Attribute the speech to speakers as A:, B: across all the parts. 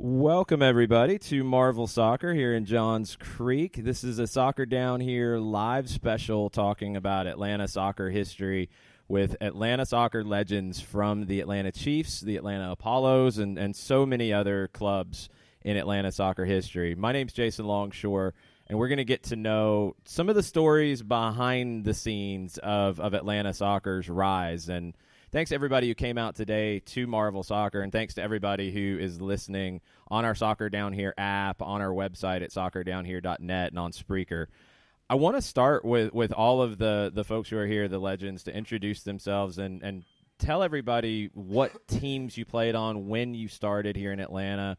A: Welcome, everybody, to Marvel Soccer here in Johns Creek. This is a Soccer Down Here live special talking about Atlanta soccer history with Atlanta soccer legends from the Atlanta Chiefs, the Atlanta Apollos, and so many other clubs in Atlanta soccer history. My name's Jason Longshore, and we're going to get to know some of the stories behind the scenes of Atlanta soccer's rise. And thanks to everybody who came out today to Marvel Soccer, and thanks to everybody who is listening on our Soccer Down Here app, on our website at soccerdownhere.net, and on Spreaker. I want to start with all of the folks who are here, the legends, to introduce themselves and tell everybody what teams you played on, when you started here in Atlanta,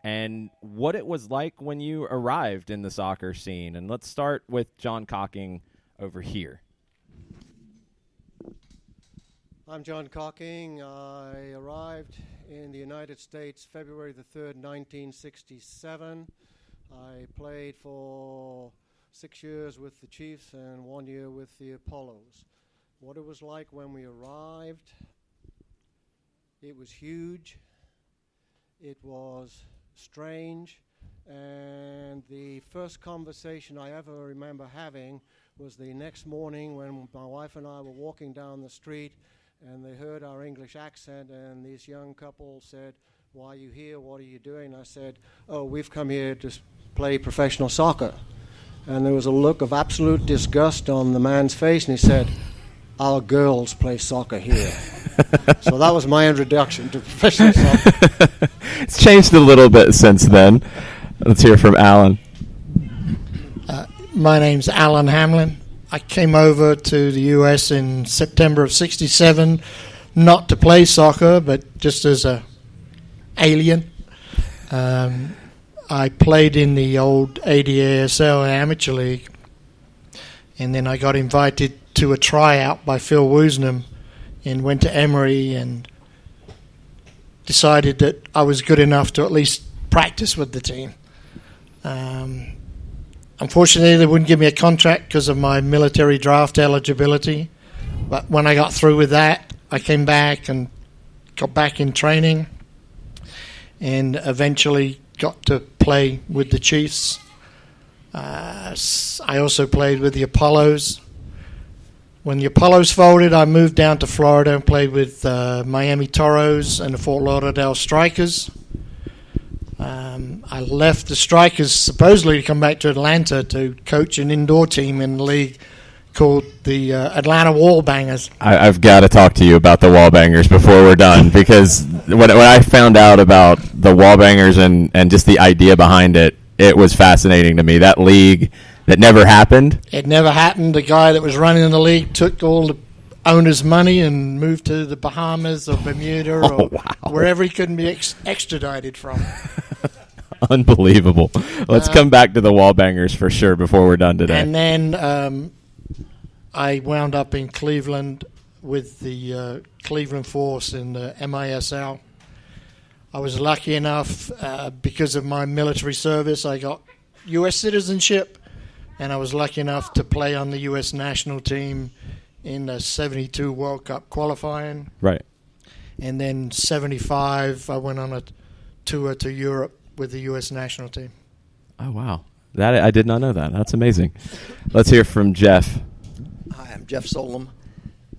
A: and what it was like when you arrived in the soccer scene. And let's start with John Cocking over here.
B: I'm John Cocking. I arrived in the United States February the 3rd, 1967. I played for 6 years with the Chiefs and 1 year with the Apollos. What it was like when we arrived, it was huge, it was strange, and the first conversation I ever remember having was the next morning when my wife and I were walking down the street, and they heard our English accent, and this young couple said, "Why are you here? What are you doing?" I said, "Oh, we've come here to play professional soccer." And there was a look of absolute disgust on the man's face, and he said, "Our girls play soccer here." So that was my introduction to professional soccer.
A: It's changed a little bit since then. Let's hear from Alan.
C: My name's Alan Hamlin. I came over to the U.S. in September of '67, not to play soccer, but just as a alien. I played in the old ADASL Amateur League, and then I got invited to a tryout by Phil Woosnam and went to Emory and decided that I was good enough to at least practice with the team. Unfortunately, they wouldn't give me a contract because of my military draft eligibility. But when I got through with that, I came back and got back in training and eventually got to play with the Chiefs. I also played with the Apollos. When the Apollos folded, I moved down to Florida and played with Miami Toros and the Fort Lauderdale Strikers. I left the Strikers supposedly to come back to Atlanta to coach an indoor team in the league called the Atlanta Wallbangers.
A: I've got to talk to you about the Wallbangers before we're done, because when I found out about the Wallbangers and just the idea behind it, it was fascinating to me. That league that never happened.
C: It never happened. The guy that was running the league took all the owner's money and moved to the Bahamas or Bermuda or wherever he couldn't be extradited from.
A: Unbelievable. Let's come back to the Wallbangers for sure before we're done today.
C: And then I wound up in Cleveland with the Cleveland Force in the MISL. I was lucky enough, because of my military service, I got U.S. citizenship, and I was lucky enough to play on the U.S. national team in the 72 World Cup qualifying.
A: Right.
C: And then 75, I went on a tour to Europe with the U.S. national team.
A: Oh, wow. That I did not know that. That's amazing. Let's hear from Jeff.
D: Hi, I'm Jeff Solom.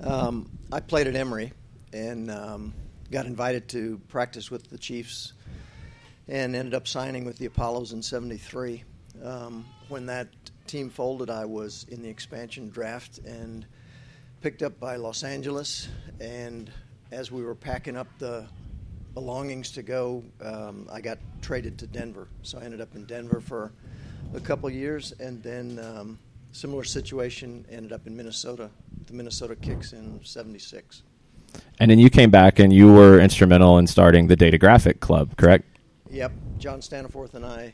D: I played at Emory and got invited to practice with the Chiefs and ended up signing with the Apollos in '73. When that team folded, I was in the expansion draft and picked up by Los Angeles. And as we were packing up the belongings to go, I got traded to Denver. So I ended up in Denver for a couple years, and then similar situation, ended up in Minnesota, the Minnesota Kicks in '76.
A: And then you came back and you were instrumental in starting the Data Graphic Club, correct?
D: Yep. John Staniforth and I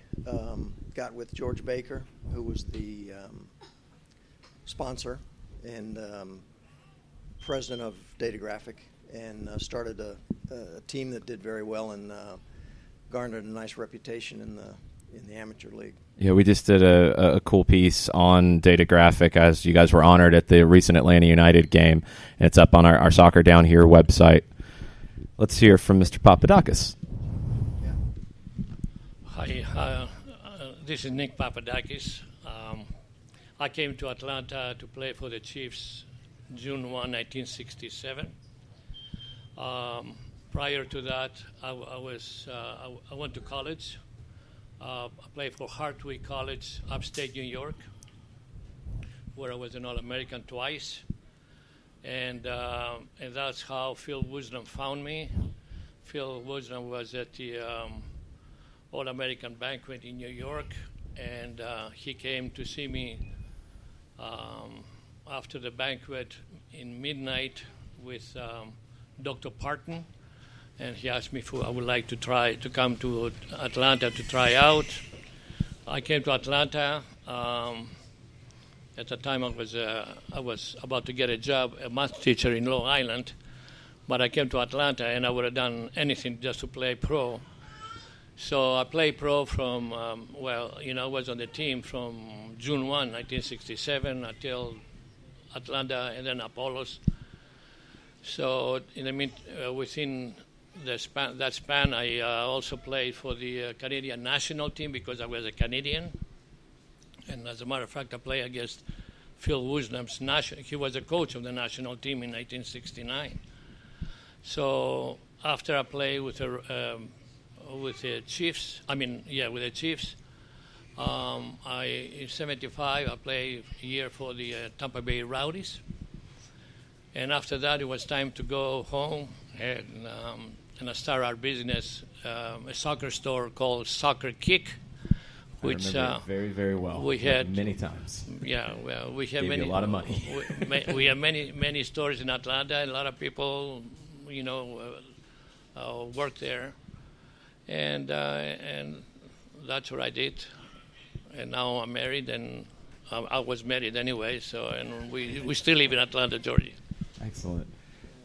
D: got with George Baker, who was the sponsor and president of Data Graphic, and started a team that did very well and garnered a nice reputation in the amateur league.
A: Yeah, we just did a cool piece on Data Graphic as you guys were honored at the recent Atlanta United game. And it's up on our Soccer Down Here website. Let's hear from Mr. Papadakis.
E: Hi, this is Nick Papadakis. I came to Atlanta to play for the Chiefs June 1, 1967. Prior to that, I went to college. I played for Hartwick College, upstate New York, where I was an All-American twice. And that's how Phil Woosnam found me. Phil Woosnam was at the All-American banquet in New York, and he came to see me after the banquet in midnight with Dr. Parton, and he asked me if I would like to come to Atlanta to try out. I came to Atlanta. At the time, I was about to get a job, a math teacher in Long Island, but I came to Atlanta, and I would have done anything just to play pro. So I played pro from, I was on the team from June 1, 1967 until Atlanta and then Apollos. So within that span, I also played for the Canadian national team because I was a Canadian. And as a matter of fact, I played against Phil Woosnam's he was a coach of the national team in 1969. So after I played with the Chiefs, in '75 I played a year for the Tampa Bay Rowdies, and after that it was time to go home and I started our business, a soccer store called Crekk, which
A: I remember it very, very well.
E: We had
A: many times.
E: Yeah, well, we have
A: Gave you a lot of money.
E: we have many stores in Atlanta, and a lot of people, work there, and that's what I did. And now I'm married, and I was married anyway. So, and we still live in Atlanta, Georgia.
A: Excellent.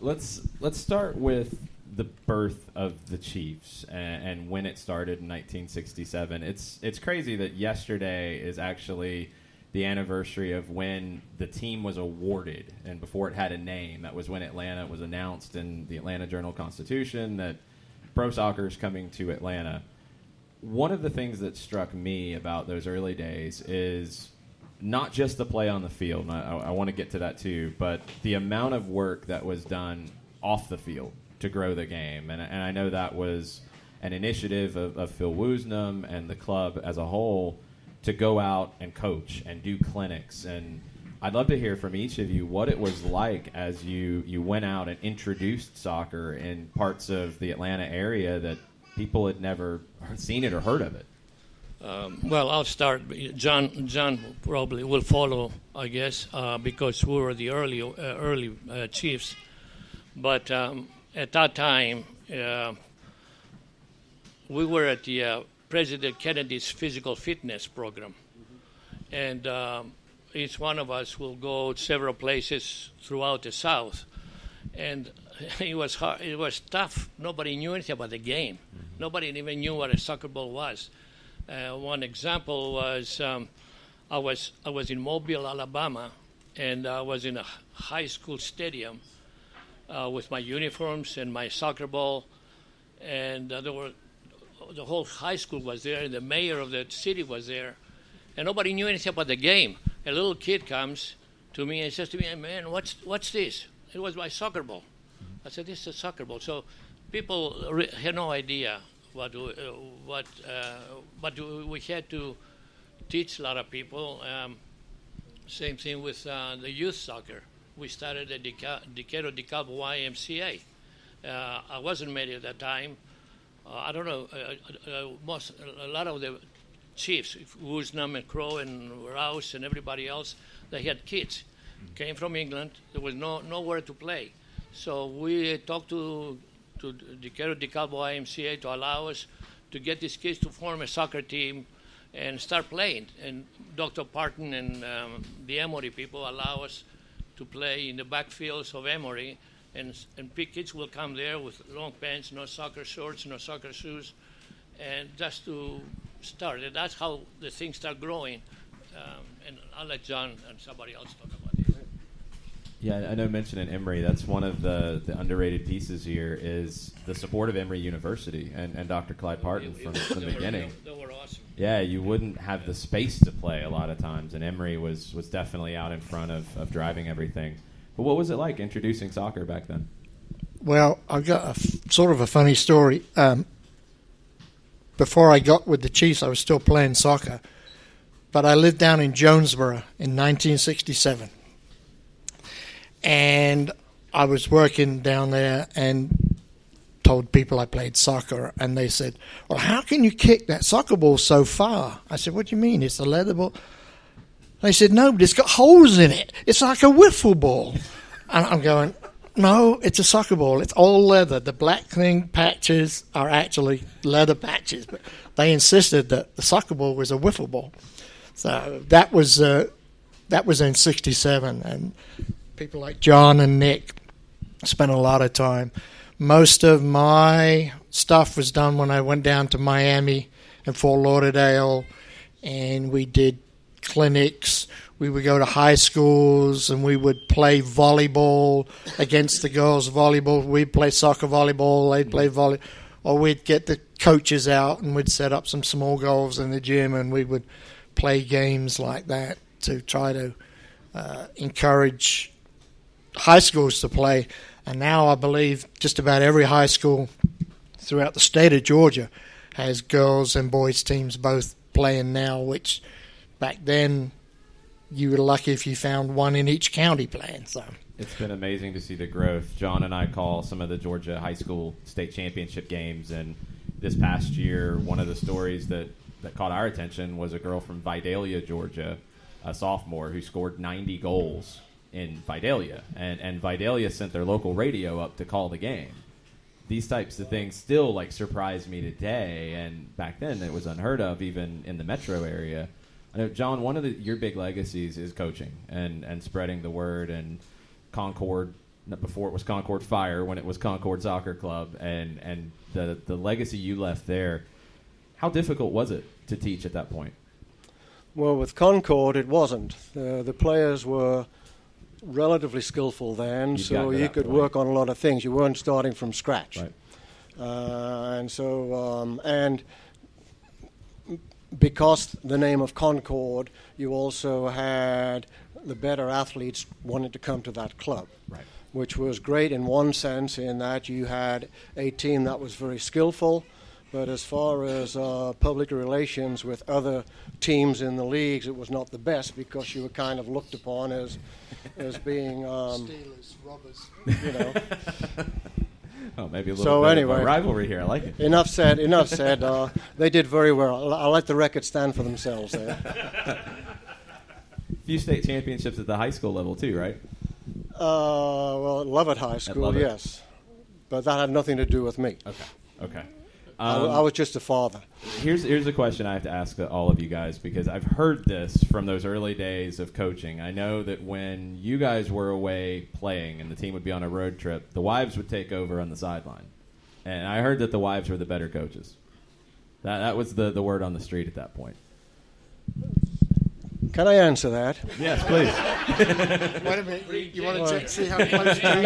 A: Let's start with the birth of the Chiefs and when it started in 1967. It's crazy that yesterday is actually the anniversary of when the team was awarded, and before it had a name. That was when Atlanta was announced in the Atlanta Journal-Constitution that pro soccer is coming to Atlanta. One of the things that struck me about those early days is not just the play on the field, and I want to get to that too, but the amount of work that was done off the field to grow the game. And I know that was an initiative of Phil Woosnam and the club as a whole to go out and coach and do clinics. And I'd love to hear from each of you what it was like as you went out and introduced soccer in parts of the Atlanta area that people had never seen it or heard of it.
E: Well, I'll start. John probably will follow, I guess, because we were the early Chiefs. But at that time, we were at the President Kennedy's physical fitness program. And each one of us will go several places throughout the South. And it was hard. It was tough. Nobody knew anything about the game. Nobody even knew what a soccer ball was. One example was I was in Mobile, Alabama, and I was in a high school stadium with my uniforms and my soccer ball, and the whole high school was there, and the mayor of the city was there, and nobody knew anything about the game. A little kid comes to me and says to me, "Man, what's this?" It was my soccer ball. I said, "This is a soccer ball." So people had no idea what we had to teach a lot of people. Same thing with the youth soccer. We started at Decatur DeKalb YMCA. I wasn't married at that time. I don't know. A lot of the Chiefs, Woosnam and Crow and Rouse and everybody else, they had kids. Came from England. There was nowhere to play. So we talked to Decatur DeKalb YMCA to allow us to get these kids to form a soccer team and start playing. And Dr. Parton and the Emory people allow us to play in the backfields of Emory, and kids will come there with long pants, no soccer shorts, no soccer shoes, and just to start. And that's how the things start growing. And I'll let John and somebody else talk about it.
A: Yeah, I know mentioning Emory, that's one of the underrated pieces here is the support of Emory University and Dr. Clyde Parton from the beginning.
E: They were
A: Yeah, you wouldn't have the space to play a lot of times, and Emory was definitely out in front of driving everything. But what was it like introducing soccer back then?
C: Well, I've got sort of a funny story. Before I got with the Chiefs, I was still playing soccer, but I lived down in Jonesboro in 1967. And I was working down there and told people I played soccer, and they said, well, how can you kick that soccer ball so far? I said, what do you mean? It's a leather ball? They said, no, but it's got holes in it. It's like a wiffle ball. And I'm going, no, it's a soccer ball. It's all leather. The black thing patches are actually leather patches, but they insisted that the soccer ball was a wiffle ball. So that was in '67, and people like John and Nick spent a lot of time. Most of my stuff was done when I went down to Miami and Fort Lauderdale, and we did clinics. We would go to high schools, and we would play volleyball against the girls' volleyball. We'd play soccer volleyball, they'd play volley, or we'd get the coaches out and we'd set up some small goals in the gym, and we would play games like that to try to encourage high schools to play. And now I believe just about every high school throughout the state of Georgia has girls and boys teams both playing now, which back then you were lucky if you found one in each county playing. So
A: it's been amazing to see the growth. John and I call some of the Georgia high school state championship games, and this past year, one of the stories that caught our attention was a girl from Vidalia, Georgia, a sophomore who scored 90 goals in Vidalia, and Vidalia sent their local radio up to call the game. These types of things still like surprise me today, and back then it was unheard of even in the metro area. I know, John, one of your big legacies is coaching and spreading the word, and Concord, before it was Concord Fire, when it was Concord Soccer Club, and the legacy you left there. How difficult was it to teach at that point?
B: Well, with Concord, it wasn't. The players were relatively skillful then, so you could work on a lot of things. You weren't starting from scratch.
A: Right.
B: And because the name of Concord, you also had the better athletes wanting to come to that club,
A: right,
B: which was great in one sense in that you had a team that was very skillful, but as far as public relations with other teams in the leagues, it was not the best because you were kind of looked upon as being
C: stealers, robbers.
B: You know.
A: Oh, maybe a little bit
B: anyway,
A: of a rivalry here. I like it.
B: Enough said. They did very well. I'll let the record stand for themselves there.
A: A few state championships at the high school level too, right?
B: Well, at Lovett High School, yes. But that had nothing to do with me.
A: Okay.
B: I was just a father.
A: Here's a question I have to ask all of you guys, because I've heard this from those early days of coaching. I know that when you guys were away playing and the team would be on a road trip, the wives would take over on the sideline. And I heard that the wives were the better coaches. That was the word on the street at that point.
B: Can I answer that?
A: Yes, please.
C: Wait a minute. You want to see how close you are?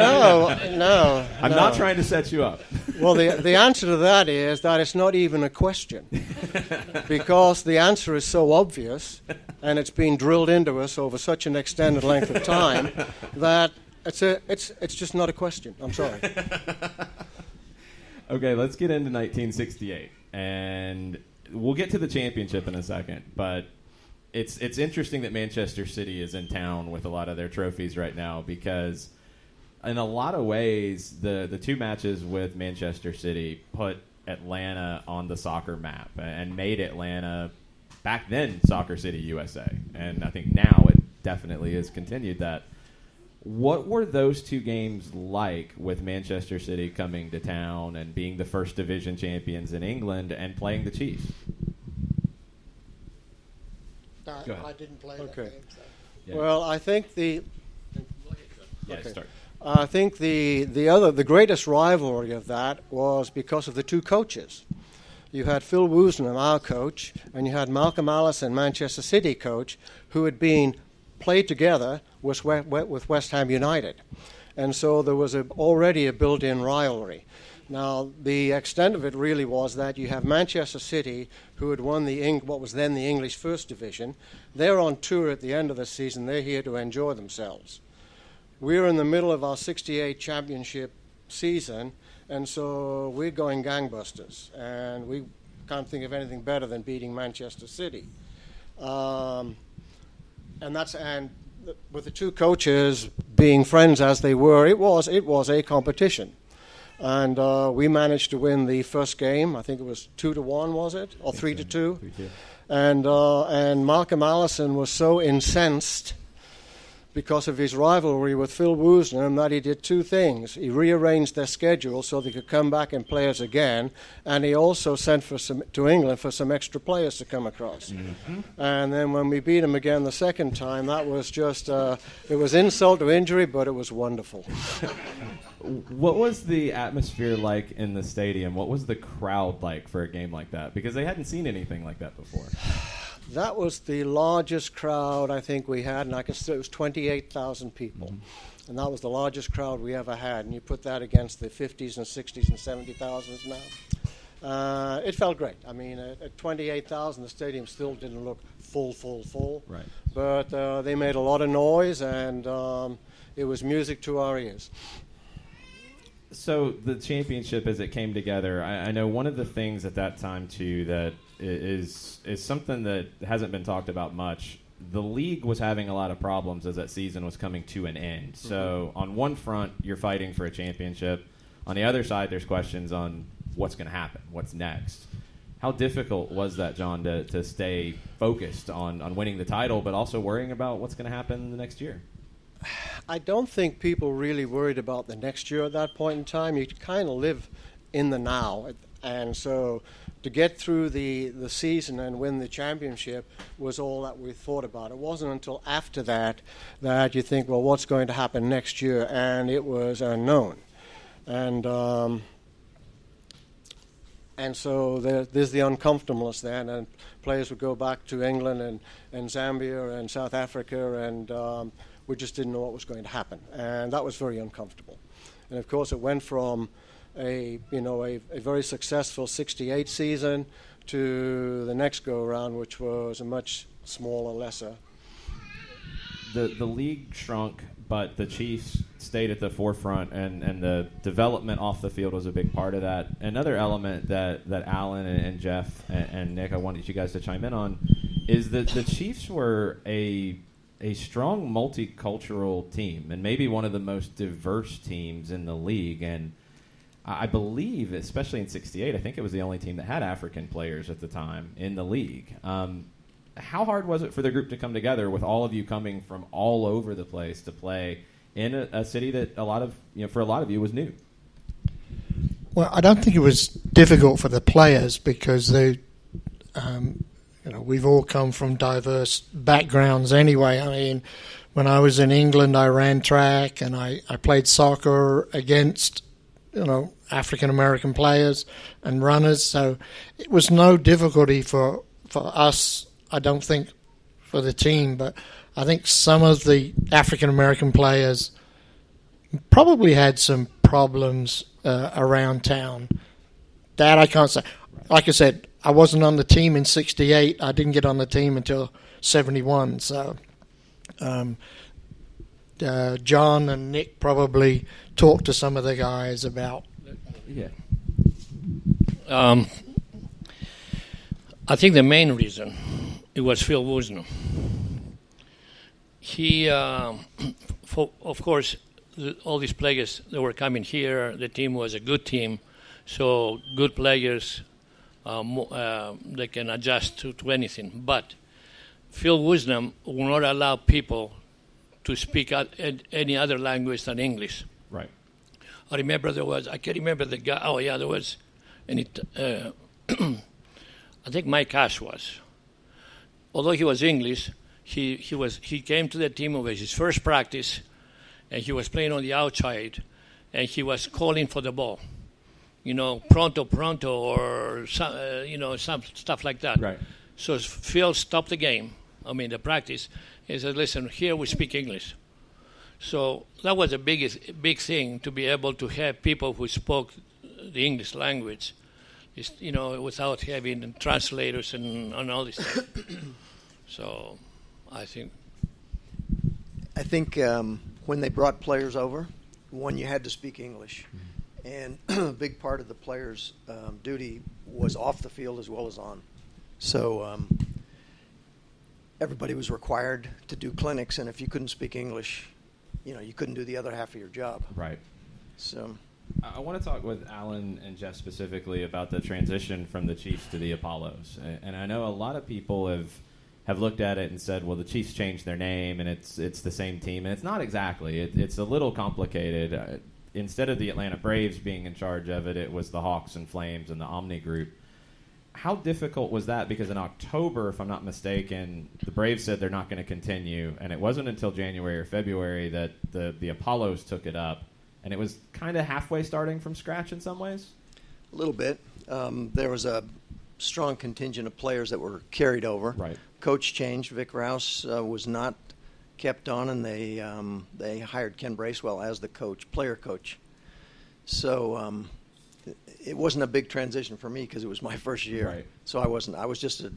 B: No.
A: I'm not trying to set you up.
B: Well, the answer to that is that it's not even a question, because the answer is so obvious, and it's been drilled into us over such an extended length of time that it's just not a question. I'm sorry.
A: Okay, let's get into 1968, and we'll get to the championship in a second, but it's interesting that Manchester City is in town with a lot of their trophies right now, because in a lot of ways, the two matches with Manchester City put Atlanta on the soccer map and made Atlanta, back then, Soccer City, USA. And I think now it definitely has continued that. What were those two games like with Manchester City coming to town and being the first division champions in England and playing the Chiefs?
C: I didn't play that game. So.
A: Yeah.
B: Well, I think the greatest rivalry of that was because of the two coaches. You had Phil Woosnam, our coach, and you had Malcolm Allison, Manchester City coach, who had been played together with West Ham United. And so there was already a built-in rivalry. Now, the extent of it really was that you have Manchester City, who had won what was then the English First Division. They're on tour at the end of the season. They're here to enjoy themselves. We're in the middle of our 68 championship season, and so we're going gangbusters. And we can't think of anything better than beating Manchester City. And with the two coaches being friends as they were, it was a competition. And we managed to win the first game. I think it was 2-1, was it? Or 3-2?
A: 3-2.
B: And Malcolm Allison was so incensed because of his rivalry with Phil Woosnam that he did two things. He rearranged their schedule so they could come back and play us again, and he also sent to England for some extra players to come across. Mm-hmm. And then when we beat him again the second time, that was just, it was insult to injury, but it was wonderful.
A: What was the atmosphere like in the stadium? What was the crowd like for a game like that? Because they hadn't seen anything like that before.
B: That was the largest crowd I think we had, and I can say it was 28,000 people. Mm-hmm. And that was the largest crowd we ever had. And you put that against the 50s and 60s and 70,000s now. It felt great. I mean, at 28,000, the stadium still didn't look full.
A: Right.
B: But they made a lot of noise, and it was music to our ears.
A: So the championship, as it came together, I know one of the things at that time, too, that is something that hasn't been talked about much. The league was having a lot of problems as that season was coming to an end. So on one front, you're fighting for a championship. On the other side, there's questions on what's going to happen, what's next. How difficult was that, John, to stay focused on winning the title, but also worrying about what's going to happen the next year?
B: I don't think people really worried about the next year at that point in time. You kind of live in the now. And so to get through the season and win the championship was all that we thought about. It wasn't until after that you think, well, what's going to happen next year? And it was unknown. And so there's the uncomfortableness then. And players would go back to England and Zambia and South Africa, and we just didn't know what was going to happen. And that was very uncomfortable. And, of course, it went from a very successful 68 season to the next go-around, which was a much smaller, lesser.
A: The league shrunk, but the Chiefs stayed at the forefront, and the development off the field was a big part of that. Another element that Alan and Jeff and Nick, I wanted you guys to chime in on, is that the Chiefs were a strong multicultural team and maybe one of the most diverse teams in the league. And I believe, especially in 68, I think it was the only team that had African players at the time in the league. How hard was it for the group to come together with all of you coming from all over the place to play in a city that for a lot of you was new?
C: Well, I don't think it was difficult for the players because they, we've all come from diverse backgrounds anyway. I mean, when I was in England, I ran track and I played soccer against African American players and runners, so it was no difficulty for us, I don't think, for the team, but I think some of the African American players probably had some problems around town. That I can't say. Like I said, I wasn't on the team in 68. I didn't get on the team until 71, so John and Nick probably talked to some of the guys about.
A: Yeah.
E: I think the main reason it was Phil Woosnam. He, of course, all these players that were coming here, the team was a good team, so good players, they can adjust to anything. But Phil Woosnam will not allow people to speak any other language than English.
A: Right.
E: I remember I can't remember the guy. Oh, yeah, there was, I think Mike Ash was. Although he was English, he came to the team over his first practice, and he was playing on the outside, and he was calling for the ball. Pronto, or some stuff like that.
A: Right.
E: So Phil stopped the game, the practice, and said, listen, here we speak English. So that was the big thing, to be able to have people who spoke the English language, without having translators and all this stuff. So I think
D: when they brought players over, one, you had to speak English. And a big part of the players' duty was off the field as well as on. So everybody was required to do clinics, and if you couldn't speak English, you couldn't do the other half of your job.
A: Right.
D: So
A: I want to talk with Alan and Jeff specifically about the transition from the Chiefs to the Apollos. And I know a lot of people have looked at it and said, well, the Chiefs changed their name and it's the same team. And it's not exactly. It's a little complicated. Instead of the Atlanta Braves being in charge of it, it was the Hawks and Flames and the Omni Group. How difficult was that? Because in October, if I'm not mistaken, the Braves said they're not going to continue, and it wasn't until January or February that the Apollos took it up, and it was kind of halfway starting from scratch in some ways?
D: a little bit. There was a strong contingent of players that were carried over.
A: Right.
D: Coach changed. Vic Rouse was not kept on, and they hired Ken Bracewell as the player coach. So it wasn't a big transition for me because it was my first year.
A: Right.
D: So I wasn't. I was just a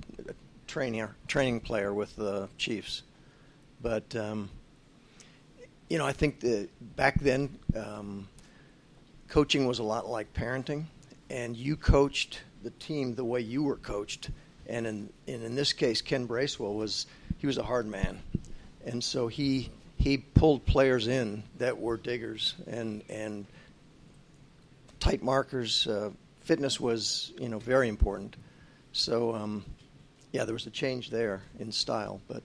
D: training player with the Chiefs. But I think back then coaching was a lot like parenting, and you coached the team the way you were coached. And in this case, Ken Bracewell was a hard man, and so he pulled players in that were diggers and tight markers. Fitness was very important. So there was a change there in style, but.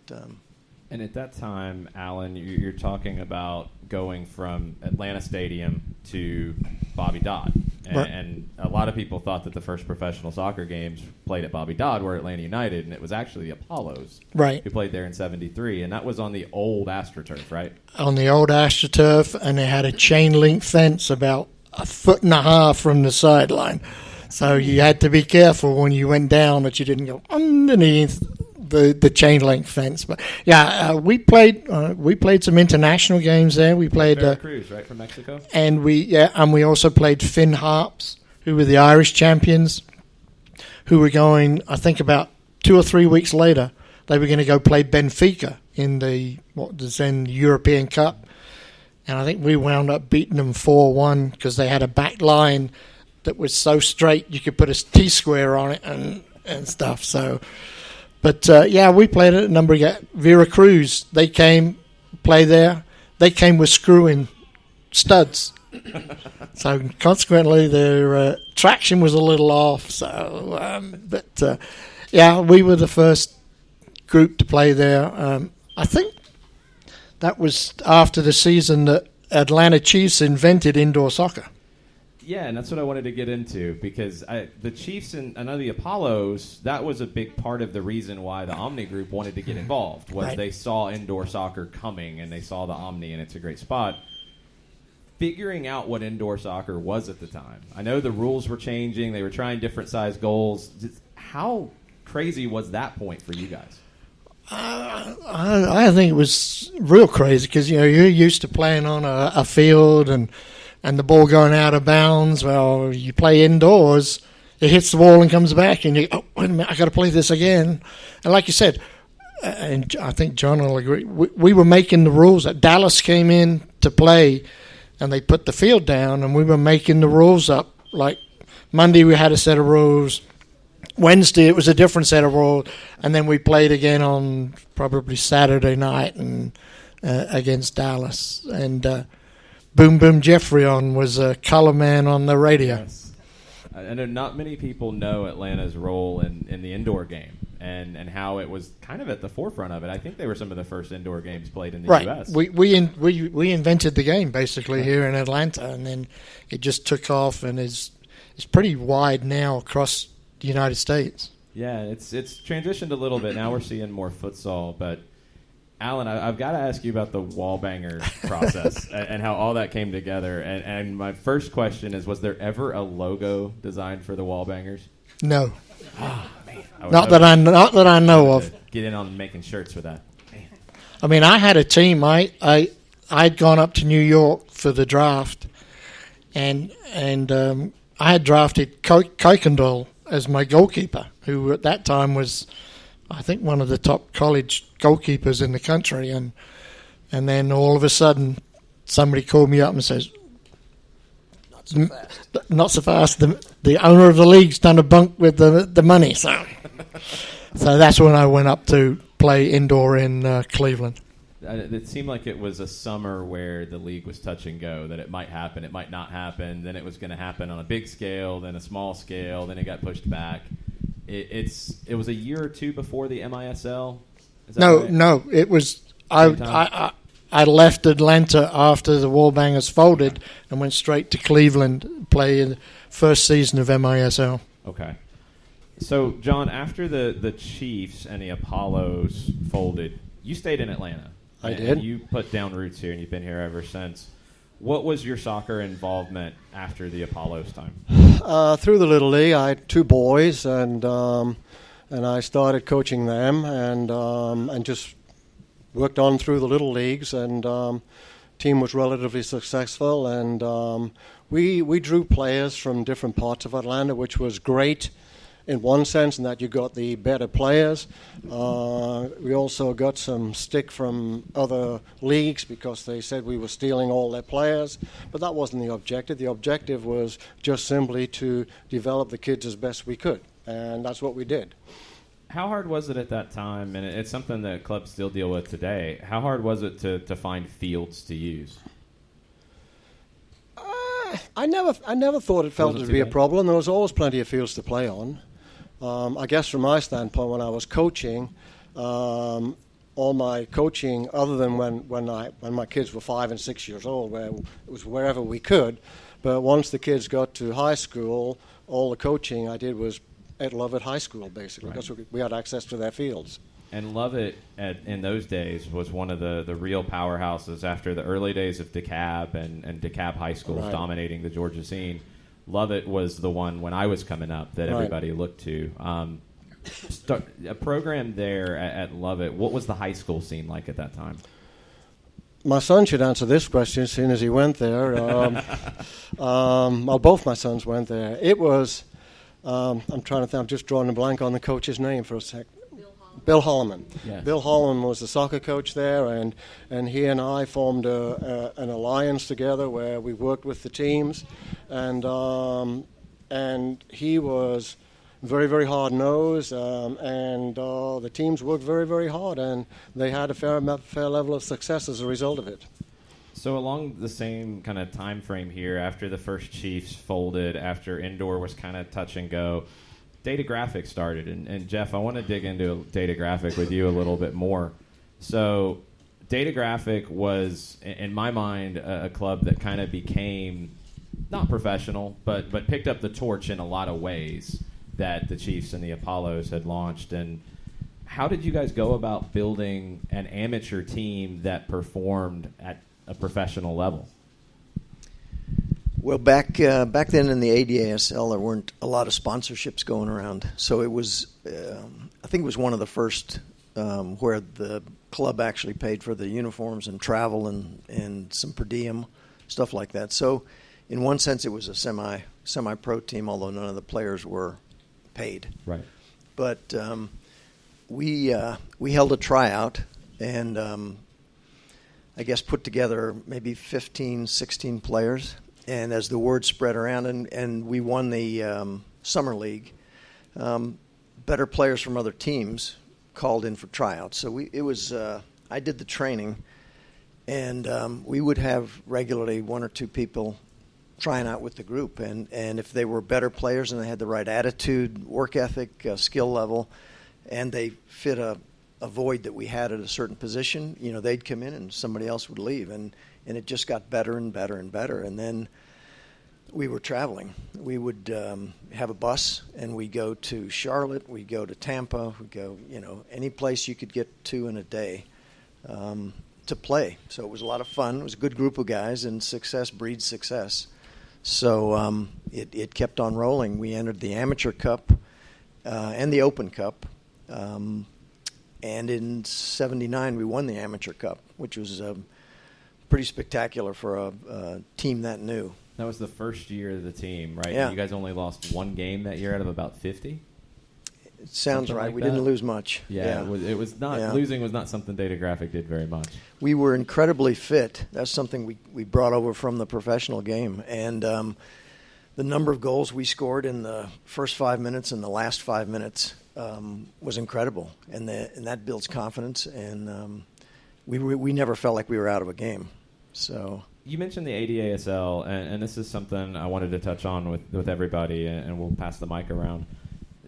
A: And at that time, Alan, you're talking about going from Atlanta Stadium to Bobby Dodd. And a lot of people thought that the first professional soccer games played at Bobby Dodd were Atlanta United, and it was actually the Apollos who played there in '73. And that was on the old AstroTurf, right? On the old AstroTurf, and they had a chain-link fence about 1.5 feet from the sideline. So you had to be careful when you went down that you didn't go underneath the chain link fence. But we played some international games there. We played Veracruz, right, from Mexico,
C: and we also played Finn Harps, who were the Irish champions, who were going, I think about 2 or 3 weeks later, they were going to go play Benfica in the then European Cup, and I think we wound up beating them 4-1 because they had a back line that was so straight you could put a T-square on it and stuff. So. But, we played at a number of Veracruz. They came, play there. They came with screw-in studs. So, consequently, their traction was a little off. So, we were the first group to play there. I think that was after the season that Atlanta Chiefs invented indoor soccer.
A: Yeah, and that's what I wanted to get into because the Chiefs and I know the Apollos, that was a big part of the reason why the Omni Group wanted to get involved was They saw indoor soccer coming and they saw the Omni and it's a great spot. Figuring out what indoor soccer was at the time. I know the rules were changing. They were trying different size goals. How crazy was that point for you guys?
C: I think it was real crazy because, you're used to playing on a field and the ball going out of bounds. Well, you play indoors, it hits the wall and comes back, and you wait a minute, I got to play this again. And like you said, and I think John will agree, we were making the rules. Dallas came in to play, and they put the field down, and we were making the rules up. Like Monday we had a set of rules, Wednesday it was a different set of rules, and then we played again on probably Saturday night and against Dallas. And Boom Boom Jeffrey was a color man on the radio.
A: Yes. I know not many people know Atlanta's role in the indoor game and how it was kind of at the forefront of it. I think they were some of the first indoor games played in the U.S.
C: We invented the game basically here in Atlanta, and then it just took off and is pretty wide now across the United States.
A: Yeah, it's transitioned a little bit. Now we're seeing more futsal, but Alan, I've got to ask you about the Wallbangers process and how all that came together. And my first question is, was there ever a logo designed for the Wallbangers?
C: No.
A: Oh, man.
C: Not that I know of.
A: Get in on making shirts for that. Man.
C: I mean, I had a team. I'd gone up to New York for the draft, and I had drafted Kuykendall as my goalkeeper, who at that time was, I think, one of the top college goalkeepers in the country. And then all of a sudden, somebody called me up and says,
D: Not so fast.
C: Not so fast. The owner of the league's done a bunk with the money. So that's when I went up to play indoor in Cleveland.
A: It seemed like it was a summer where the league was touch and go, that it might happen, it might not happen, then it was going to happen on a big scale, then a small scale, then it got pushed back. It was a year or two before the MISL? Is that right?
C: No, it was... I left Atlanta after the Wallbangers folded and went straight to Cleveland to play in the first season of MISL.
A: Okay. So, John, after the Chiefs and the Apollos folded, you stayed in Atlanta.
B: I did.
A: And you put down roots here, and you've been here ever since. What was your soccer involvement after the Apollos time?
B: Through the Little League, I had two boys, and I started coaching them, and just worked on through the Little Leagues, and team was relatively successful, and we drew players from different parts of Atlanta, which was great in one sense, in that you got the better players. We also got some stick from other leagues because they said we were stealing all their players, but that wasn't the objective. The objective was just simply to develop the kids as best we could, and that's what we did.
A: How hard was it at that time, and it's something that clubs still deal with today, how hard was it to find fields to use?
B: I never thought it felt to be a problem. There was always plenty of fields to play on. I guess from my standpoint, when I was coaching, all my coaching, other than when my kids were 5 and 6 years old, where it was wherever we could. But once the kids got to high school, all the coaching I did was at Lovett High School, basically,
A: right,
B: because we had access to their fields.
A: And Lovett, in those days, was one of the real powerhouses after the early days of DeKalb and DeKalb High Schools
B: Right.
A: dominating the Georgia scene. Lovett was the one, when I was coming up, that
B: Right.
A: everybody looked to. A program there at Lovett, what was the high school scene like at that time?
B: My son should answer this question as soon as he went there. Well, both my sons went there. It was, I'm trying to think, I'm just drawing a blank on the coach's name for a sec. Bill Holloman.
A: Yes.
B: Bill Holloman was the soccer coach there, and he and I formed an alliance together where we worked with the teams, and he was very, very hard-nosed, and the teams worked very, very hard, and they had a fair level of success as a result of it.
A: So along the same kind of time frame here, after the first Chiefs folded, after indoor was kind of touch and go, Data Graphic started. And Jeff, I want to dig into Data Graphic with you a little bit more. So Data Graphic was, in my mind, a club that kind of became not professional, but picked up the torch in a lot of ways that the Chiefs and the Apollos had launched. And how did you guys go about building an amateur team that performed at a professional level?
D: Well, back then in the ADASL, there weren't a lot of sponsorships going around. So it was, I think it was one of the first where the club actually paid for the uniforms and travel and some per diem, stuff like that. So in one sense, it was a semi-pro team, although none of the players were paid.
A: Right.
D: But we held a tryout and I guess put together maybe 15, 16 players. And as the word spread around and we won the summer league, better players from other teams called in for tryouts. So I did the training, and we would have regularly one or two people trying out with the group. And if they were better players and they had the right attitude, work ethic, skill level, and they fit a void that we had at a certain position, they'd come in and somebody else would leave. And it just got better and better and better. And then we were traveling. We would have a bus, and we'd go to Charlotte, we'd go to Tampa, we'd go, any place you could get to in a day to play. So it was a lot of fun. It was a good group of guys, and success breeds success. So it kept on rolling. We entered the Amateur Cup and the Open Cup. And in '79, we won the Amateur Cup, which was pretty spectacular for a team that new.
A: That was the first year of the team, right?
D: Yeah.
A: You guys only lost one game that year out of about 50?
D: It sounds
A: Something
D: right.
A: like
D: We
A: that?
D: didn't lose much.
A: Yeah. It was not
D: Yeah.
A: losing was not something Data Graphic did very much.
D: We were incredibly fit. That's something we brought over from the professional game. And the number of goals we scored in the first 5 minutes and the last 5 minutes was incredible. And that builds confidence. And we never felt like we were out of a game. So
A: You mentioned the ADASL, and this is something I wanted to touch on with everybody, and we'll pass the mic around.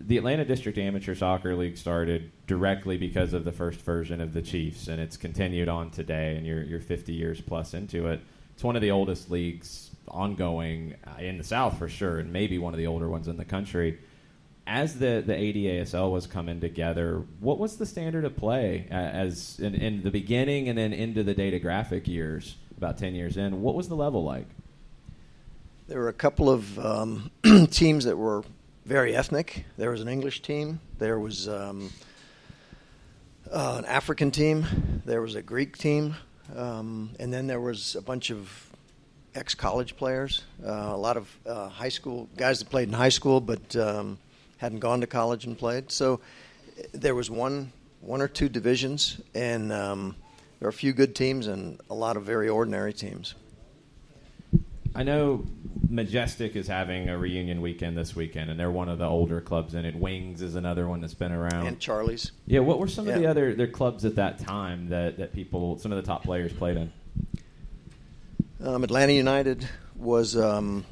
A: The Atlanta District Amateur Soccer League started directly because of the first version of the Chiefs, and it's continued on today, and you're 50 years plus into it. It's one of the oldest leagues ongoing in the South for sure, and maybe one of the older ones in the country. As the ADASL was coming together, what was the standard of play as in the beginning and then into the Data Graphic years, about 10 years in? What was the level like?
D: there were a couple of teams that were very ethnic. There was an English team. There was an African team. There was a Greek team. And then there was a bunch of ex-college players, a lot of high school guys that played in high school but hadn't gone to college and played. So there was one or two divisions, and there were a few good teams and a lot of very ordinary teams.
A: I know Majestic is having a reunion weekend this weekend, and they're one of the older clubs in it. Wings is another one that's been around.
D: And Charlie's.
A: Yeah, what were some of the other clubs at that time that people, some of the top players played in?
D: Atlanta United was an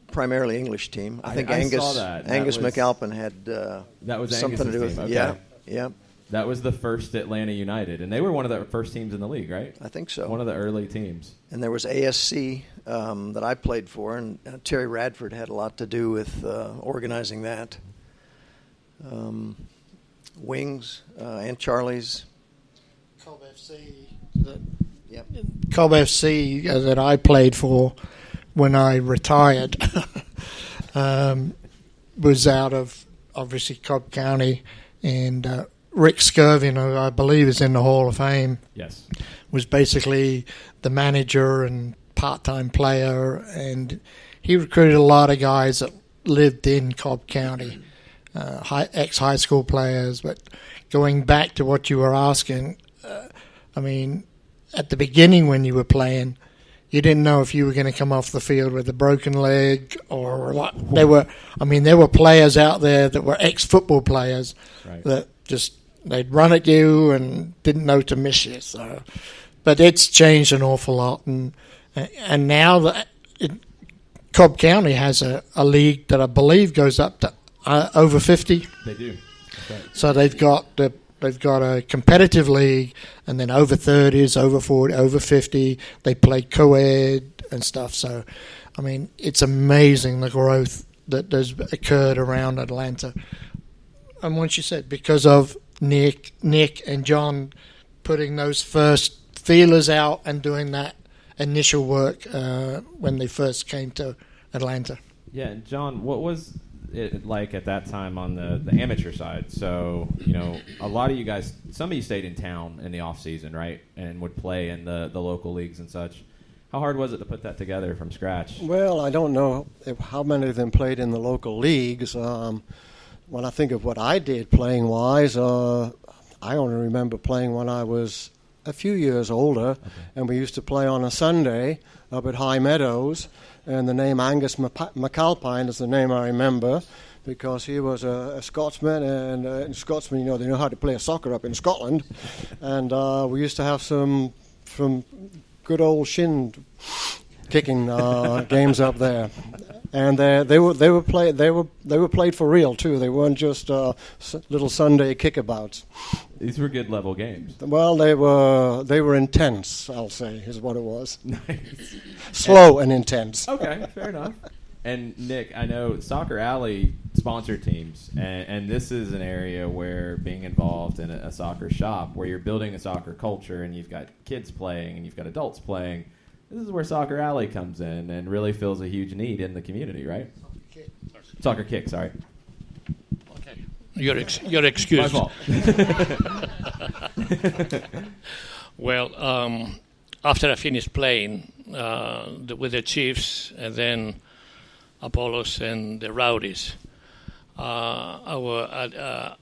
D: primarily English team. I think Angus
A: saw that.
D: Angus
A: That was,
D: McAlpin had
A: that was
D: something to do with
A: team. Okay.
D: Yeah.
A: That was the first Atlanta United, and they were one of the first teams in the league, right?
D: I think so.
A: One of the early teams.
D: And there was ASC that I played for, and Terry Radford had a lot to do with organizing that. Wings and Charlie's.
C: Cobb FC.
D: Yep.
C: Cobb FC that I played for when I retired was out of obviously Cobb County, and Rick Skirvin, who I believe is in the Hall of Fame,
A: Yes.
C: was basically the manager and part-time player, and he recruited a lot of guys that lived in Cobb County, ex-high school players. But going back to what you were asking, I mean, at the beginning when you were playing, you didn't know if you were going to come off the field with a broken leg or what. There were players out there that were ex-football players that just they'd run at you and didn't know to miss you. So, but it's changed an awful lot, and now that Cobb County has a league that I believe goes up to over 50.
A: They do. Okay.
C: So they've got a competitive league, and then over 30s, over 40, over 50. They play co-ed and stuff. So, I mean, it's amazing the growth that has occurred around Atlanta. And once you said, because of Nick and John putting those first feelers out and doing that initial work when they first came to Atlanta.
A: Yeah, and John, what was it like at that time on the amateur side? So, a lot of you guys, some of you stayed in town in the off season, right, and would play in the local leagues and such. How hard was it to put that together from scratch?
B: Well, I don't know how many of them played in the local leagues. When I think of what I did playing-wise, I only remember playing when I was a few years older, and we used to play on a Sunday up at High Meadows, and the name Angus McAlpine is the name I remember, because he was a Scotsman, and Scotsmen, they know how to play soccer up in Scotland, and we used to have some good old shin kicking games up there. And they were played for real too. They weren't just little Sunday kickabouts.
A: These were good level games.
B: Well, they were intense, I'll say, is what it was.
A: Nice.
B: Slow and intense.
A: Okay, fair enough. And Nick, I know Soccer Alley sponsored teams, and this is an area where being involved in a soccer shop, where you're building a soccer culture, and you've got kids playing and you've got adults playing. This is where Soccer Alley comes in and really fills a huge need in the community, right? Soccer Kick, sorry.
E: Okay. You're excused.
A: My fault.
E: Well, after I finished playing with the Chiefs and then Apollos and the Rowdies, I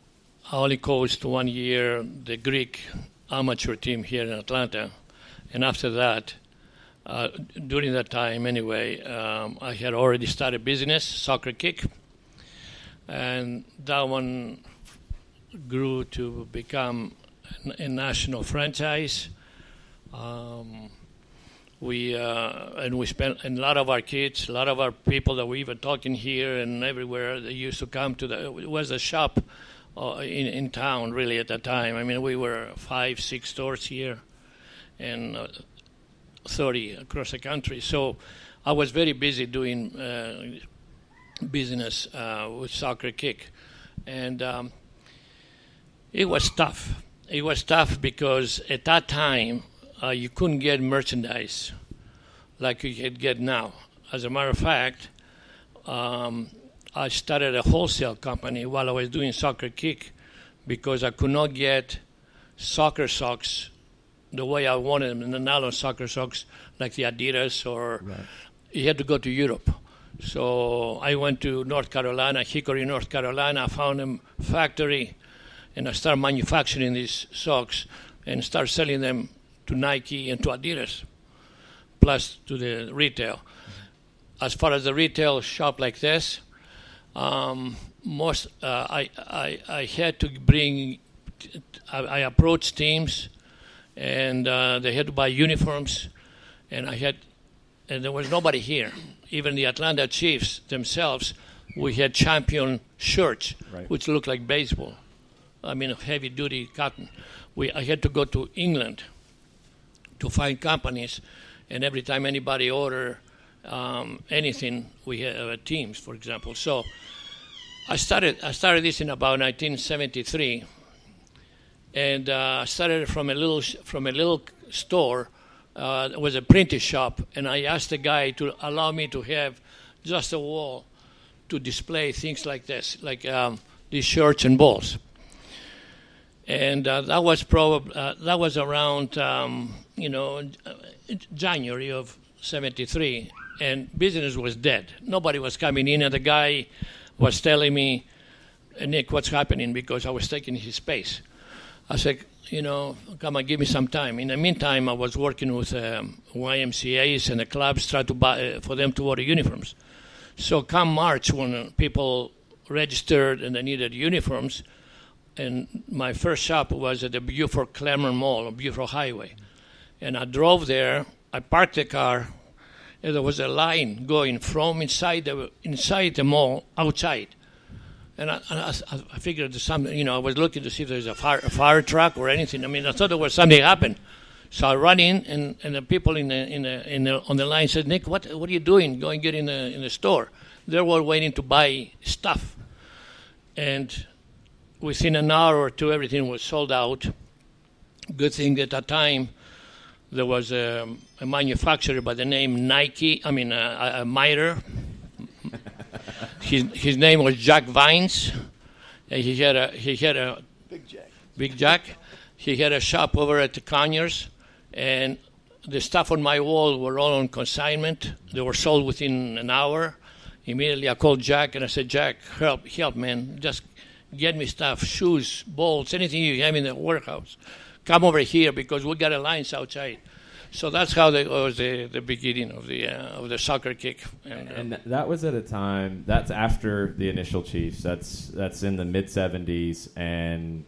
E: only coached 1 year the Greek amateur team here in Atlanta. And after that, during that time anyway, I had already started business, Soccer Kick. And that one grew to become a national franchise. We spent, and a lot of our kids, a lot of our people that we even talking here and everywhere, they used to come to it was a shop in town really at that time. I mean, we were 5-6 stores here and 30 across the country. So I was very busy doing business with Soccer Kick. And it was tough. It was tough because at that time, you couldn't get merchandise like you could get now. As a matter of fact, I started a wholesale company while I was doing Soccer Kick because I could not get soccer socks the way I wanted them, the nylon soccer socks like the Adidas or you had to go to Europe. So I went to North Carolina, Hickory, North Carolina. I found a factory and I started manufacturing these socks and started selling them to Nike and to Adidas, plus to the retail. As far as the retail shop like this, I had to bring. I approached teams, and they had to buy uniforms, and there was nobody here. Even the Atlanta Chiefs themselves, we had champion shirts, which looked like baseball. I mean, heavy duty cotton. I had to go to England to find companies, and every time anybody order anything, we had teams, for example. So I started this in about 1973, and I started from a little store. It was a printing shop, and I asked the guy to allow me to have just a wall to display things like this, like these shirts and balls. And that was around January of '73, and business was dead. Nobody was coming in, and the guy was telling me, "Nick, what's happening?" Because I was taking his space. I said, come on, give me some time. In the meantime, I was working with YMCAs and the clubs, trying to buy for them to order uniforms. So come March, when people registered and they needed uniforms, and my first shop was at the Beaufort Claremont Mall on Beaufort Highway. And I drove there, I parked the car, and there was a line going from inside the mall outside. And I figured there's something, I was looking to see if there's a fire truck or anything. I mean, I thought there was something happened. So I run in, and the people on the line said, "Nick, what are you doing? Go and get in the store." They were waiting to buy stuff. And within an hour or two, everything was sold out. Good thing at that time, there was a manufacturer by the name a miter. His name was Jack Vines. He had a Big Jack. He had a shop over at the Conyers, and the stuff on my wall were all on consignment. They were sold within an hour. Immediately I called Jack and I said, "Jack, help, man. Just get me stuff, shoes, balls, anything you have in the warehouse. Come over here because we got a lines outside." So that's how was the beginning of the Soccer Kick.
A: And that was at a time, that's after the initial Chiefs. That's in the mid-'70s, and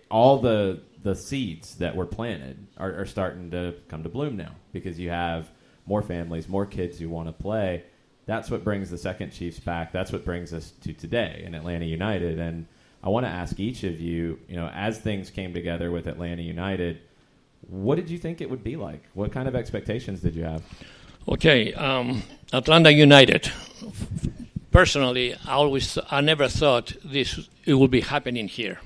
A: all the seeds that were planted are starting to come to bloom now because you have more families, more kids who want to play. That's what brings the second Chiefs back. That's what brings us to today in Atlanta United. And I want to ask each of you, as things came together with Atlanta United, what did you think it would be like? What kind of expectations did you have?
E: Okay, Atlanta United. Personally, I never thought it would be happening here.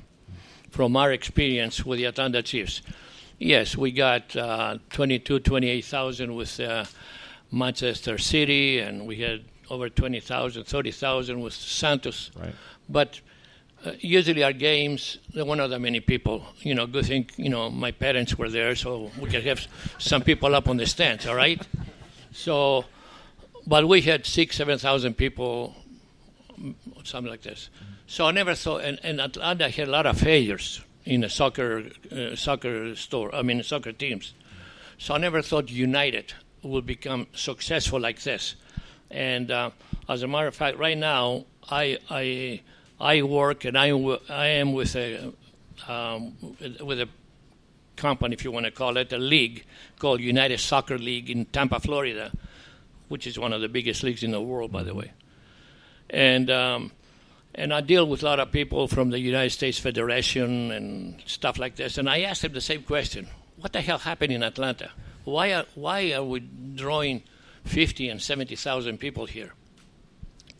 E: From our experience with the Atlanta Chiefs, yes, we got 28,000 with Manchester City, and we had over 20,000, 30,000 with Santos.
A: Right.
E: But usually our games, there were not that many people. Good thing, my parents were there, so we could have some people up on the stands, all right? So, but we had 7,000 people, something like this. So I never thought, and Atlanta had a lot of failures in the soccer teams. So I never thought United would become successful like this. And as a matter of fact, right now, I work and I am with a company, if you want to call it, a league called United Soccer League in Tampa, Florida, which is one of the biggest leagues in the world, by the way. And I deal with a lot of people from the United States Federation and stuff like this. And I asked them the same question: what the hell happened in Atlanta? Why are we drawing 50 and 70,000 people here?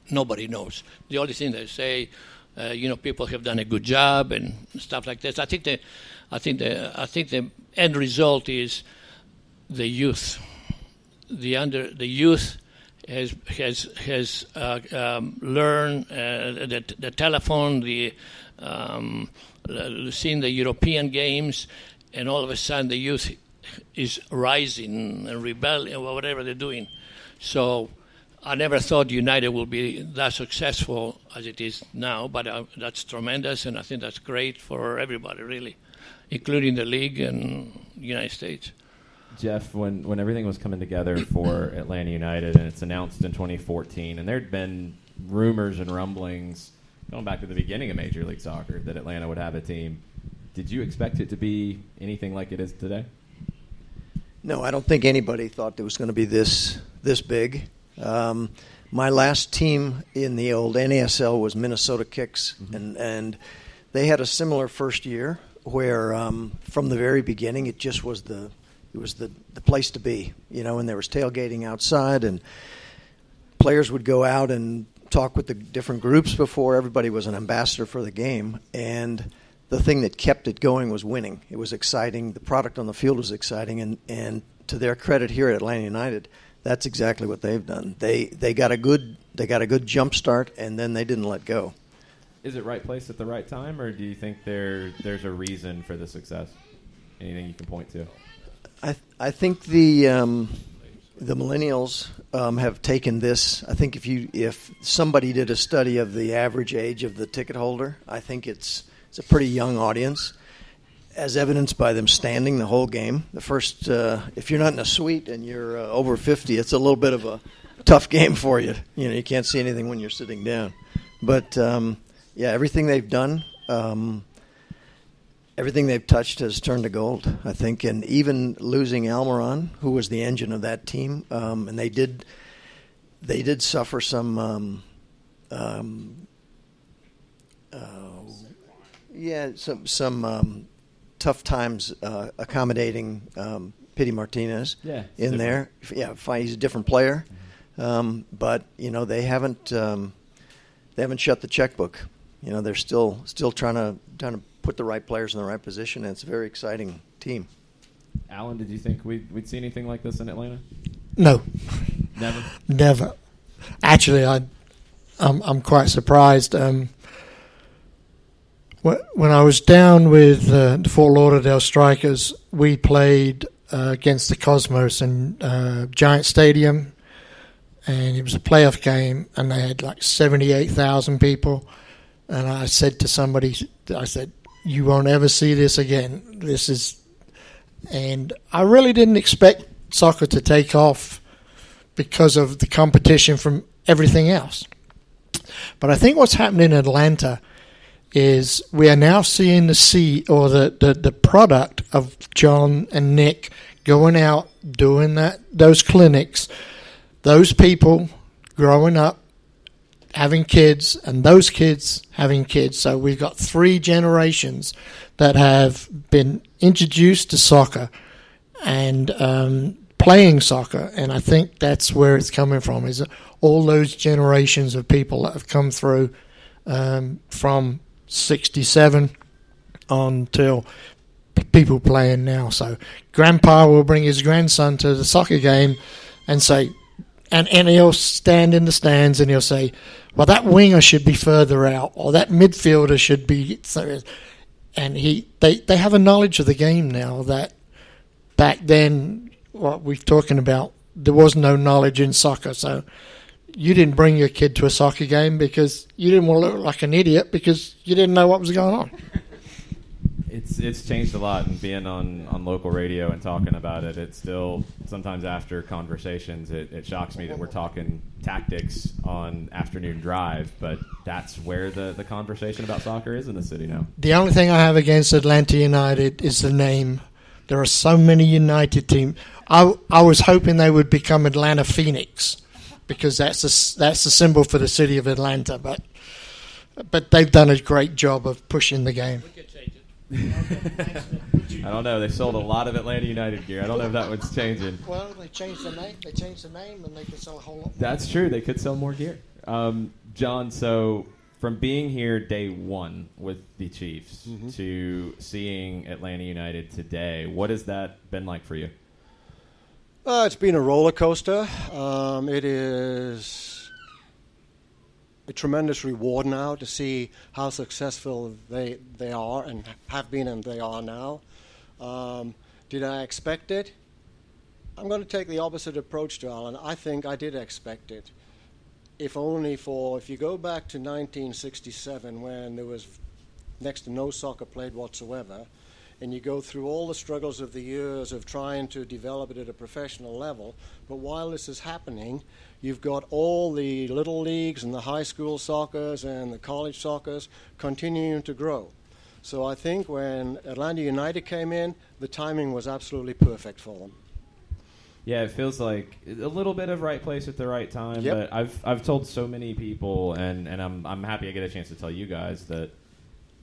E: Nobody knows. The only thing they say, people have done a good job and stuff like this. I think the end result is the youth. The youth has learned the telephone, seeing the European games, and all of a sudden the youth is rising and rebelling or whatever they're doing. So I never thought United will be that successful as it is now, but that's tremendous, and I think that's great for everybody, really, including the league and the United States.
A: Jeff, when everything was coming together for Atlanta United, and it's announced in 2014, and there'd been rumors and rumblings going back to the beginning of Major League Soccer that Atlanta would have a team, did you expect it to be anything like it is today?
D: No, I don't think anybody thought it was going to be this big. My last team in the old NASL was Minnesota Kicks, and they had a similar first year where from the very beginning it just was the place to be, and there was tailgating outside, and players would go out and talk with the different groups before. Everybody was an ambassador for the game, and the thing that kept it going was winning. It was exciting. The product on the field was exciting, and to their credit here at Atlanta United, that's exactly what they've done. They got a good jump start, and then they didn't let go.
A: Is it right place at the right time, or do you think there's a reason for the success? Anything you can point to?
D: I think the millennials have taken this. I think if somebody did a study of the average age of the ticket holder, I think it's a pretty young audience, as evidenced by them standing the whole game. The first, if you're not in a suite and you're over 50, it's a little bit of a tough game for you. You can't see anything when you're sitting down. But everything they've done. Everything they've touched has turned to gold, I think, and even losing Almiron, who was the engine of that team, and they did suffer some tough times accommodating Pity Martinez in there. Yeah, he's a different player, but they haven't shut the checkbook. They're still trying to put the right players in the right position, and it's a very exciting team.
A: Alan, did you think we'd see anything like this in Atlanta?
C: No.
A: Never?
C: Actually, I'm quite surprised. When I was down with the Fort Lauderdale Strikers, we played against the Cosmos in Giant Stadium, and it was a playoff game, and they had like 78,000 people. And I said to somebody, you won't ever see this again. And I really didn't expect soccer to take off because of the competition from everything else. But I think what's happening in Atlanta is we are now seeing the product of John and Nick going out, doing those clinics, those people growing up, having kids, and those kids having kids. So we've got 3 generations that have been introduced to soccer and playing soccer, and I think that's where it's coming from, is all those generations of people that have come through from 67 on till people playing now. So grandpa will bring his grandson to the soccer game and say, And he'll stand in the stands and he'll say, well, that winger should be further out, or that midfielder should be. And they have a knowledge of the game now that back then, what we're talking about, there was no knowledge in soccer. So you didn't bring your kid to a soccer game because you didn't want to look like an idiot because you didn't know what was going on.
A: It's changed a lot, and being on local radio and talking about it, it's still sometimes after conversations it shocks me that we're talking tactics on afternoon drive, but that's where the conversation about soccer is in the city now.
C: The only thing I have against Atlanta United is the name. There are so many United teams. I was hoping they would become Atlanta Phoenix because that's the symbol for the city of Atlanta, but they've done a great job of pushing the game.
A: I don't know. They sold a lot of Atlanta United gear. I don't know if that one's changing.
C: Well, they changed the name. They changed the name, and they could sell a whole lot more.
A: That's true. They could sell more gear. John, so from being here day one with the Chiefs to seeing Atlanta United today, what has that been like for you?
B: It's been a roller coaster. It is a tremendous reward now to see how successful they are and have been and they are now. Did I expect it? I'm going to take the opposite approach to Alan. I think I did expect it. If you go back to 1967 when there was next to no soccer played whatsoever, and you go through all the struggles of the years of trying to develop it at a professional level, but while this is happening, you've got all the little leagues and the high school soccers and the college soccers continuing to grow. So I think when Atlanta United came in, the timing was absolutely perfect for them.
A: Yeah, it feels like a little bit of right place at the right time.
B: Yep.
A: But I've told so many people, and I'm happy I get a chance to tell you guys that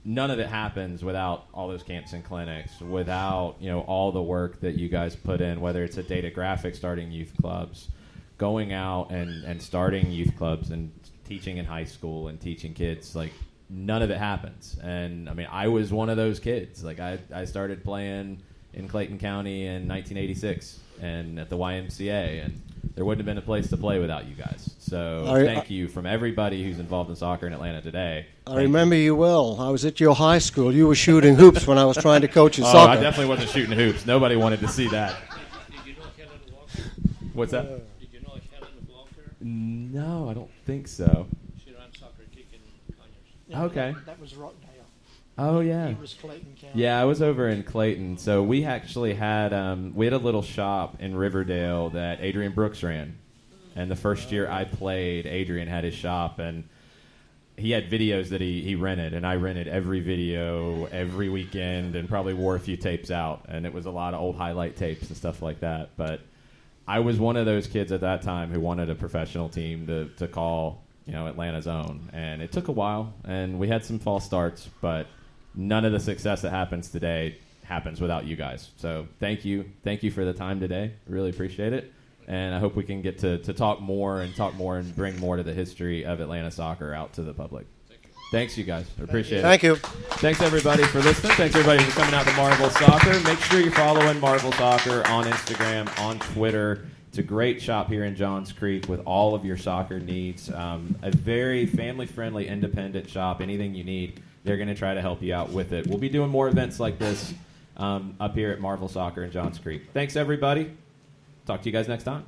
A: none of it happens without all those camps and clinics, without all the work that you guys put in, whether it's a data graphic, starting youth clubs, going out and starting youth clubs and teaching in high school and teaching kids. Like, none of it happens. And I mean, I was one of those kids. Like, I started playing in Clayton County in 1986 and at the YMCA, and there wouldn't have been a place to play without you guys. So thank you from everybody who's involved in soccer in Atlanta today.
B: I remember you well. I was at your high school. You were shooting hoops when I was trying to coach in soccer.
A: I definitely wasn't shooting hoops. Nobody wanted to see that.
E: Did you know Helen Walker?
A: What's that?
E: Did you know Helen Walker?
A: No, I don't think so.
E: She ran soccer kick in Conyers.
A: Okay.
C: That was Rockdale.
A: Oh, yeah.
C: He was Clayton County.
A: Yeah, I was over in Clayton. So we actually had a little shop in Riverdale that Adrian Brooks ran. And the first year I played, Adrian had his shop, and he had videos that he rented, and I rented every video every weekend and probably wore a few tapes out. And it was a lot of old highlight tapes and stuff like that. But I was one of those kids at that time who wanted a professional team to call Atlanta's own. And it took a while, and we had some false starts, but none of the success that happens today happens without you guys. So thank you for the time today. Really appreciate it, and I hope we can get to talk more and bring more to the history of Atlanta soccer out to the public. Thanks, you guys. I appreciate it.
B: Thank you.
A: Thanks, everybody, for listening. Thanks, everybody, for coming out to Marvel Soccer. Make sure you're following Marvel Soccer on Instagram, on Twitter. It's a great shop here in Johns Creek with all of your soccer needs. A very family-friendly, independent shop. Anything you need, they're going to try to help you out with it. We'll be doing more events like this up here at Marvel Soccer in Johns Creek. Thanks, everybody. Talk to you guys next time.